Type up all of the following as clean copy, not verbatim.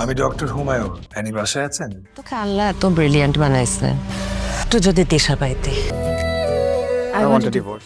আমি doctor Humayun. Annie বাসায় আছেন? তোকে আল্লাহ এত ব্রিলিয়ান্ট বানাইছে, তো যদি দেশা পাইতে। I want a divorce.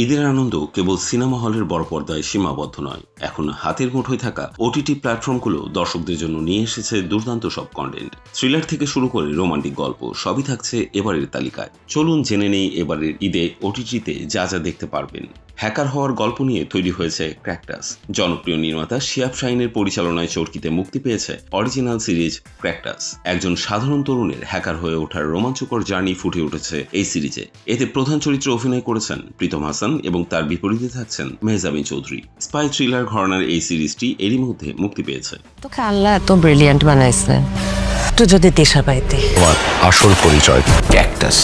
ঈদের আনন্দ কেবল সিনেমা হলের বড় পর্দায় সীমাবদ্ধ নয়, এখন হাতের মুঠোয় থাকা ওটিটি প্ল্যাটফর্মগুলো দর্শকদের জন্য নিয়ে এসেছে দুর্দান্ত সব কন্টেন্ট। থ্রিলার থেকে শুরু করে রোমান্টিক গল্প সবই থাকছে এবারের তালিকায়। চলুন জেনে নেই এবারের ঈদে ওটিটিতে যা যা দেখতে পারবেন। হ্যাকার হওয়ার গল্প নিয়ে তৈরি হয়েছে ক্র্যাকটাস। জনপ্রিয় নির্মাতা শিহাব শাহিনের পরিচালনায় চরকিতে মুক্তি পেয়েছে অরিজিনাল সিরিজ ক্র্যাকটাস। একজন সাধারণ তরুণের হ্যাকার হয়ে ওঠার রোমাঞ্চকর জার্নি ফুটে উঠেছে এই সিরিজে। এতে প্রধান চরিত্রে অভিনয় করেছেন প্রীতম হাসান এবং তার বিপরীতে থাকছেন মেহজাবিন চৌধুরী। স্পাই থ্রিলার ঘরানার এই সিরিজটি এরই মধ্যে মুক্তি পেয়েছে। তোকে আল্লাহ এত ব্রিলিয়ান্ট বানাইছে, তো যদি দেশা পাইতে। তোমার আসল পরিচয় ক্যাকটাস।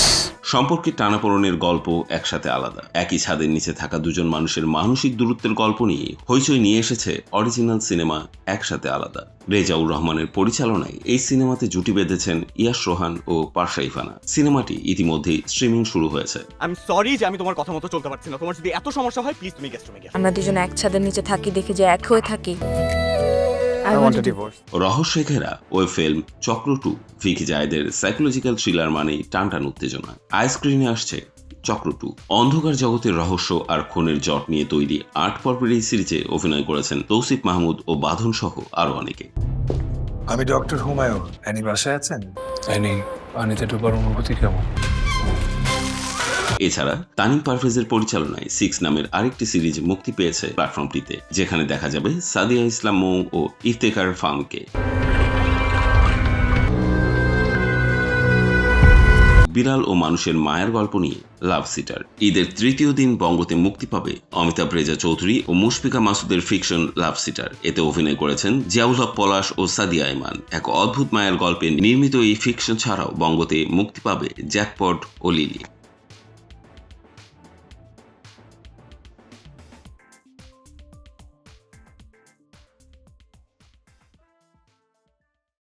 সম্পর্কের টানাপোড়েনের গল্প একসাথে আলাদা। একই ছাদের নিচে থাকা দুজন মানুষের মানসিক দূরত্বের গল্প নিয়ে হইচই নিয়ে এসেছে অরিজিনাল সিনেমা একসাথে আলাদা। রেজাউর রহমানের পরিচালনায় এই সিনেমাতে জুটি বেঁধেছেন ইয়াশ রোহান ও পারসা ইফানা। সিনেমাটি ইতিমধ্যেই স্ট্রিমিং শুরু হয়েছে। আমি সরি যে আমি তোমার কথা মতো চলতে পারছি না। তোমার যদি এত সমস্যা হয় প্লিজ তুমি গেস্ট রুমে গিয়ে। আমরা দুজন এক ছাদের নিচে থাকি দেখে যে এক হয়ে থাকি। I want a divorce. রহস্যে ঘেরা ওই ফিল্ম চক্র 2 ভিকি জায়েদের সাইকোলজিক্যাল থ্রিলার মানেই টানটান উত্তেজনা। আইস্ক্রিনে আসছে চক্র 2। অন্ধকার জগতের রহস্য আর খুনের জট নিয়ে তৈরি 8 পর্বের এই সিরিজে অভিনয় করেছেন তৌসিফ মাহমুদ ও বাঁধন সহ আরো অনেকে। আমি ডক্টর হুমায়ুন। অ্যানি বাসায় আছেন? অ্যানি, পানিতে ডোবার অনুভূতি কেমন? এছাড়া তানিম পারভেজের পরিচালনায় 6 নামের আরেকটি সিরিজ মুক্তি পেয়েছে প্ল্যাটফর্মটিতে, যেখানে দেখা যাবে সাদিয়া ইসলাম মৌ ও ইফতেখার ফাহমকে। বিড়াল ও মানুষের মায়ের গল্প নিয়ে লাভ সিটার। ঈদের তৃতীয় দিন বঙ্গতে মুক্তি পাবে অমিতাভ রেজা চৌধুরী ও মুশফিকা মাসুদের ফিকশন লাভ সিটার। এতে অভিনয় করেছেন জিয়াউল হক পলাশ ও সাদিয়া ইমান। এক অদ্ভুত মায়ের গল্পে নির্মিত এই ফিকশন ছাড়াও বঙ্গতে মুক্তি পাবে জ্যাকপট ও লিলি।